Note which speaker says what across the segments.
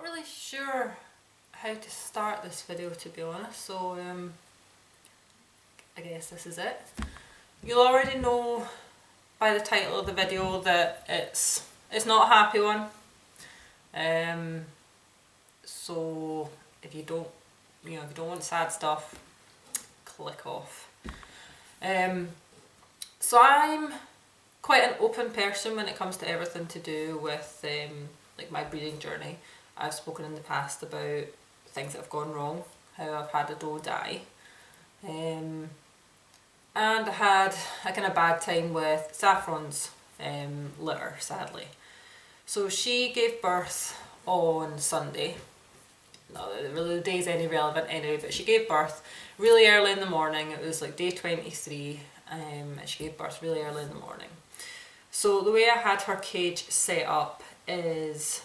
Speaker 1: really sure how to start this video, to be honest, so I guess this is it. You'll already know by the title of the video that it's not a happy one. So if you don't want sad stuff, click off. So I'm quite an open person when it comes to everything to do with like my breeding journey. I've spoken in the past about things that have gone wrong, how I've had a doe die, and I had a kind of bad time with Saffron's litter, sadly. So she gave birth on Sunday. Not that really the day's any relevant anyway, but she gave birth really early in the morning. It was like day 23, and she gave birth really early in the morning. So the way I had her cage set up is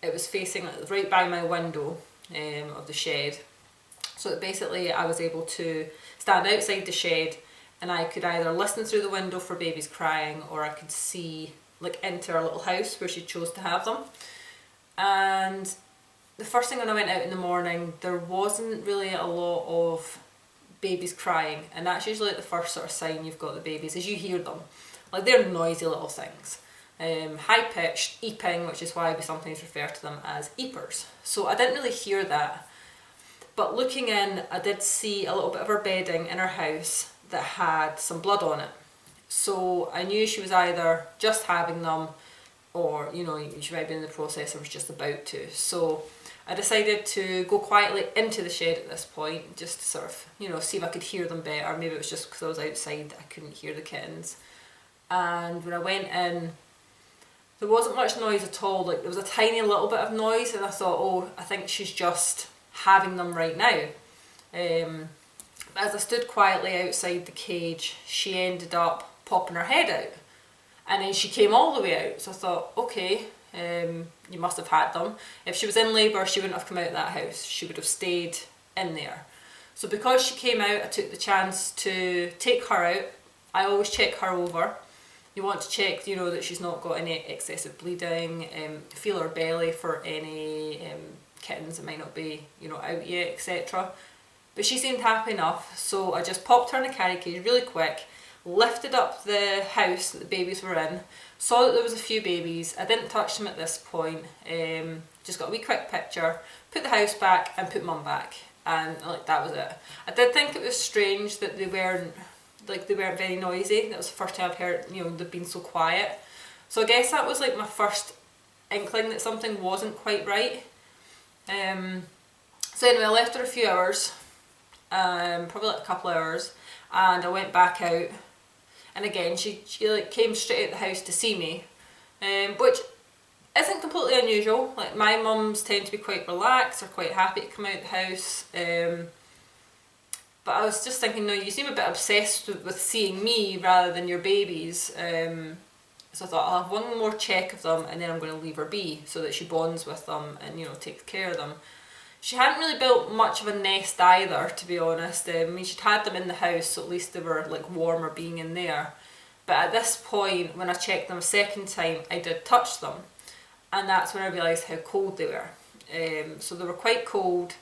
Speaker 1: it was facing right by my window of the shed. So that basically I was able to stand outside the shed and I could either listen through the window for babies crying, or I could see like into our little house where she chose to have them. And the first thing when I went out in the morning, there wasn't really a lot of babies crying, and that's usually like the first sort of sign you've got the babies, is you hear them. Like, they're noisy little things. High-pitched, eeping, which is why we sometimes refer to them as eepers. So I didn't really hear that. But looking in, I did see a little bit of her bedding in her house that had some blood on it. So I knew she was either just having them, or, you know, she might be in the process or was just about to. So I decided to go quietly into the shed at this point, just to sort of, you know, see if I could hear them better. Maybe it was just because I was outside that I couldn't hear the kittens. And when I went in, there wasn't much noise at all. Like, there was a tiny little bit of noise, and I thought, oh, I think she's just having them right now. But as I stood quietly outside the cage, she ended up popping her head out. And then she came all the way out. So I thought, okay, you must have had them. If she was in labour, she wouldn't have come out of that house. She would have stayed in there. So because she came out, I took the chance to take her out. I always check her over. You want to check, you know, that she's not got any excessive bleeding, feel her belly for any kittens that might not be, you know, out yet, etc. But she seemed happy enough, so I just popped her in a carry cage really quick, lifted up the house that the babies were in, saw that there was a few babies. I didn't touch them at this point, just got a wee quick picture, put the house back and put mum back, and like that was it. I did think it was strange that they weren't very noisy. That was the first time I've heard, you know, they've been so quiet. So I guess that was like my first inkling that something wasn't quite right. So anyway, I left her a few hours, probably like a couple of hours, and I went back out. And again, she like came straight out the house to see me, which isn't completely unusual. Like, my mums tend to be quite relaxed or quite happy to come out the house. But I was just thinking, no, you seem a bit obsessed with seeing me rather than your babies. So I thought, I'll have one more check of them and then I'm going to leave her be, so that she bonds with them and, you know, takes care of them. She hadn't really built much of a nest either, to be honest. I mean, she'd had them in the house, so at least they were like warmer being in there. But at this point, when I checked them a second time, I did touch them. And that's when I realised how cold they were. So they were quite cold.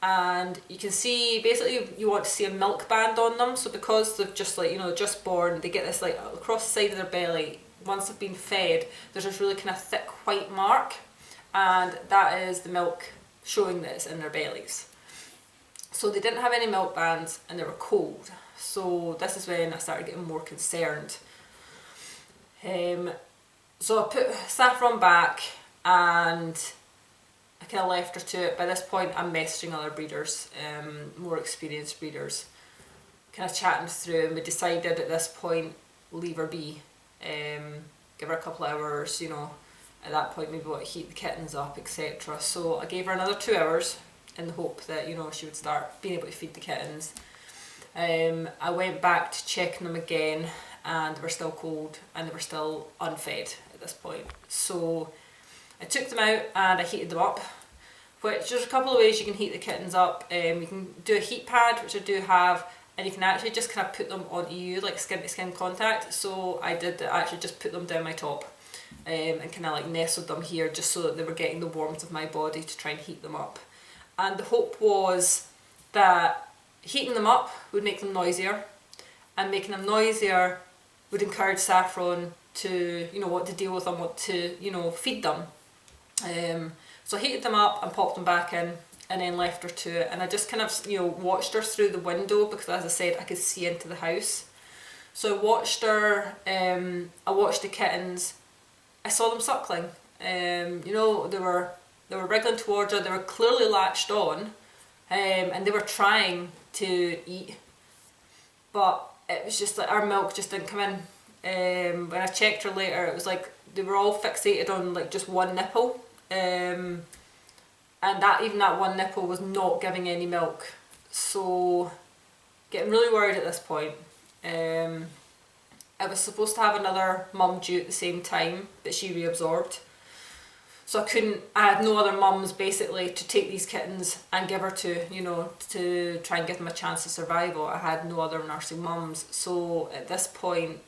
Speaker 1: And you can see, basically you want to see a milk band on them. So because they've just, like, you know, just born, they get this like across the side of their belly. Once they've been fed, there's this really kind of thick white mark, and that is the milk showing that it's in their bellies. So they didn't have any milk bands and they were cold. So this is when I started getting more concerned. So I put Saffron back and I kind of left her to it. By this point, I'm messaging other breeders, more experienced breeders, kind of chatting through, and we decided at this point, leave her be, give her a couple of hours, you know, at that point maybe want to heat the kittens up, etc. So I gave her another 2 hours in the hope that, you know, she would start being able to feed the kittens. I went back to checking them again, and they were still cold and they were still unfed at this point. So I took them out and I heated them up, which there's a couple of ways you can heat the kittens up. You can do a heat pad, which I do have, and you can actually just kind of put them on you, like skin to skin contact. So I did actually just put them down my top. and kind of like nestled them here just so that they were getting the warmth of my body to try and heat them up. And the hope was that heating them up would make them noisier, and making them noisier would encourage Saffron to, want to deal with them, what to, feed them. So I heated them up and popped them back in, and then left her to it. And I just kind of, watched her through the window because, as I said, I could see into the house. So I watched her, I watched the kittens. I saw them suckling. They were wriggling towards her. They were clearly latched on, and they were trying to eat. But it was just like our milk just didn't come in. When I checked her later, it was like they were all fixated on like just one nipple. And that one nipple was not giving any milk. So getting really worried at this point. I was supposed to have another mum due at the same time, but she reabsorbed. So I had no other mums basically to take these kittens and give her to, to try and give them a chance of survival. I had no other nursing mums. So at this point,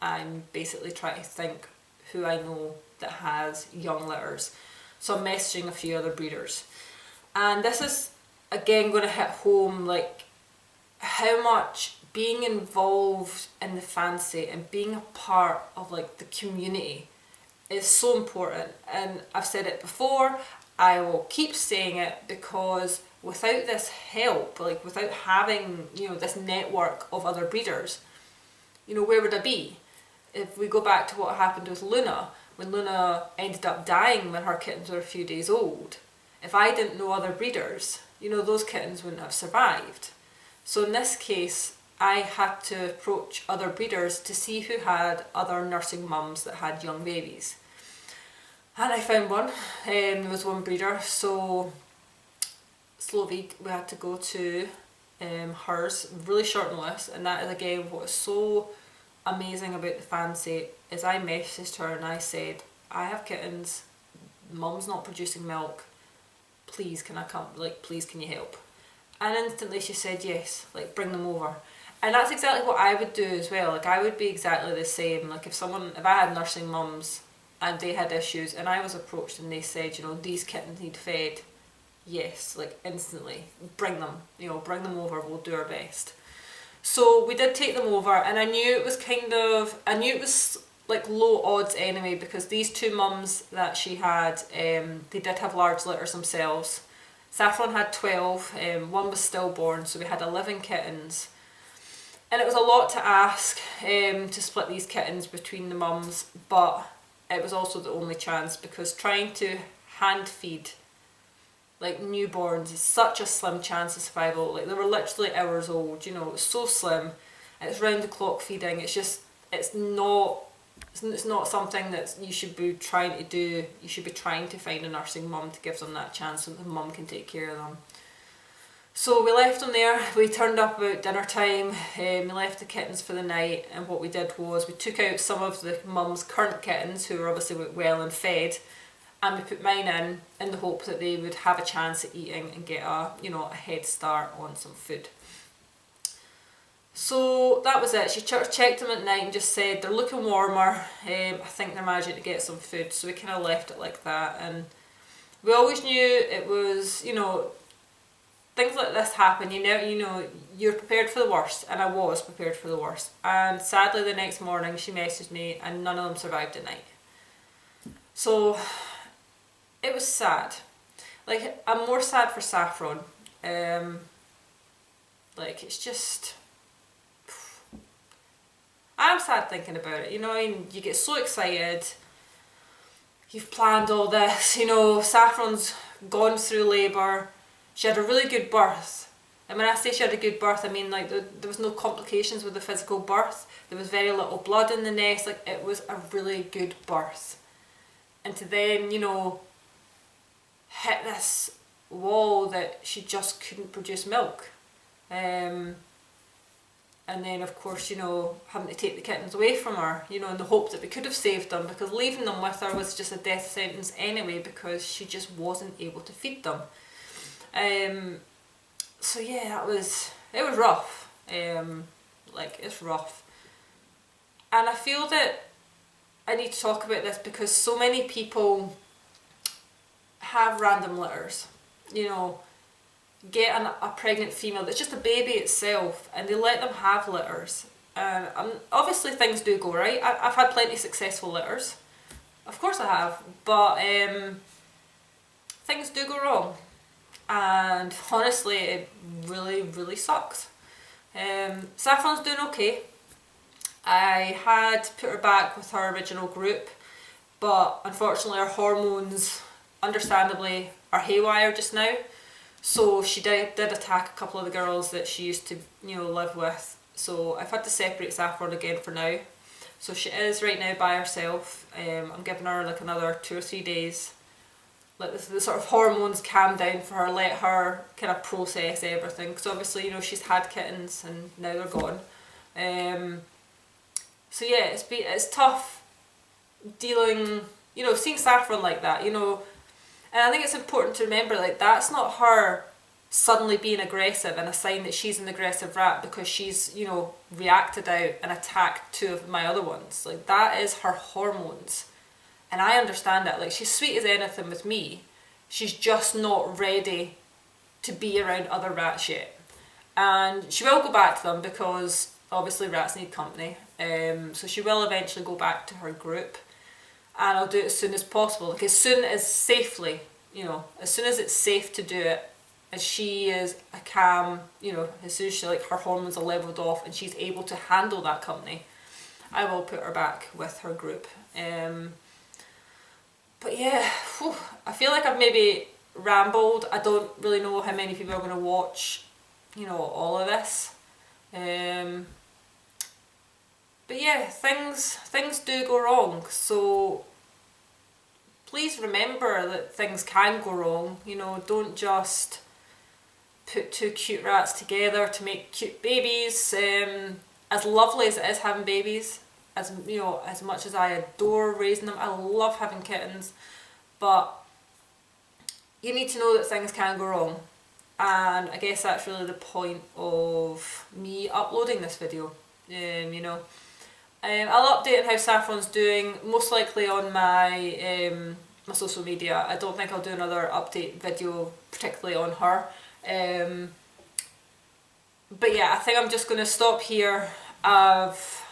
Speaker 1: I'm basically trying to think who I know that has young litters. So I'm messaging a few other breeders. And this is, again, going to hit home, like, how much being involved in the fancy and being a part of, like, the community is so important. And I've said it before, I will keep saying it, because without this help, like, without having, this network of other breeders, where would I be? If we go back to what happened with Luna, when Luna ended up dying when her kittens were a few days old, if I didn't know other breeders, those kittens wouldn't have survived. So in this case, I had to approach other breeders to see who had other nursing mums that had young babies. And I found one. There was one breeder, so slowly we had to go to hers, really short notice. And that is, again, what is so amazing about the fancy is I messaged her and I said, I have kittens, mum's not producing milk, please can I come, like, please can you help? And instantly she said yes, like, bring them over. And that's exactly what I would do as well. Like, I would be exactly the same. Like, if I had nursing mums and they had issues and I was approached and they said, these kittens need fed, yes, like, instantly, bring them, bring them over, we'll do our best. So we did take them over, and I knew it was like low odds anyway, because these two mums that she had, they did have large litters themselves. Saffron had 12, one was stillborn, so we had 11 kittens. And it was a lot to ask to split these kittens between the mums, but it was also the only chance, because trying to hand feed like newborns is such a slim chance of survival. Like, they were literally hours old, it was so slim. It's round the clock feeding. It's not something that you should be trying to do. You should be trying to find a nursing mum to give them that chance so the mum can take care of them. So we left them there. We turned up about dinner time. We left the kittens for the night, and what we did was we took out some of the mum's current kittens who were obviously well and fed, and we put mine in the hope that they would have a chance at eating and get a head start on some food. So that was it. She checked them at night and just said they're looking warmer. I think they're managing to get some food. So we kind of left it like that, and we always knew it was, things like this happen. You're prepared for the worst, and I was prepared for the worst. And sadly, the next morning she messaged me, and none of them survived at night. So it was sad. Like, I'm more sad for Saffron. Like, it's just, I'm sad thinking about it. You get so excited. You've planned all this. Saffron's gone through labour. She had a really good birth. And when I say she had a good birth, I mean, like, there was no complications with the physical birth. There was very little blood in the nest. Like, it was a really good birth. And to then, hit this wall that she just couldn't produce milk. And then, of course, having to take the kittens away from her, in the hope that we could have saved them, because leaving them with her was just a death sentence anyway, because she just wasn't able to feed them. So yeah, it was rough. It's rough. And I feel that I need to talk about this because so many people have random litters, you know, get a pregnant female that's just a baby itself and they let them have litters. Obviously things do go right. I've had plenty of successful litters, of course I have, but things do go wrong, and honestly it really, really sucks. Saffron's doing okay. I had to put her back with her original group, but unfortunately her hormones, understandably, are haywire just now. So she did attack a couple of the girls that she used to, you know, live with. So I've had to separate Saffron again for now. So she is right now by herself. I'm giving her like another 2 or 3 days. Let the sort of hormones calm down for her, let her kind of process everything. Because obviously, you know, she's had kittens and now they're gone. So yeah, it's tough dealing, you know, seeing Saffron like that, you know. And I think it's important to remember, like, that's not her suddenly being aggressive and a sign that she's an aggressive rat because she's, you know, reacted out and attacked 2 of my other ones. Like, that is her hormones. And I understand that. Like, she's sweet as anything with me. She's just not ready to be around other rats yet. And she will go back to them because obviously rats need company. So she will eventually go back to her group. And I'll do it as soon as possible. Like, as soon as safely, you know, as soon as it's safe to do it, as she is a calm, you know, as soon as she, like, her hormones are levelled off and she's able to handle that company, I will put her back with her group. But yeah, whew, I feel like I've maybe rambled. I don't really know how many people are going to watch, you know, all of this. But yeah, things do go wrong. So please remember that things can go wrong. You know, don't just put 2 cute rats together to make cute babies. As lovely as it is having babies, as you know, as much as I adore raising them, I love having kittens, but you need to know that things can go wrong. And I guess that's really the point of me uploading this video. You know, I'll update on how Saffron's doing, most likely on my my social media. I don't think I'll do another update video particularly on her. But yeah, I think I'm just going to stop here. I've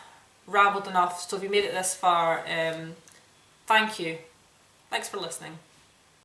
Speaker 1: rambled enough, so if you made it this far, thank you. Thanks for listening.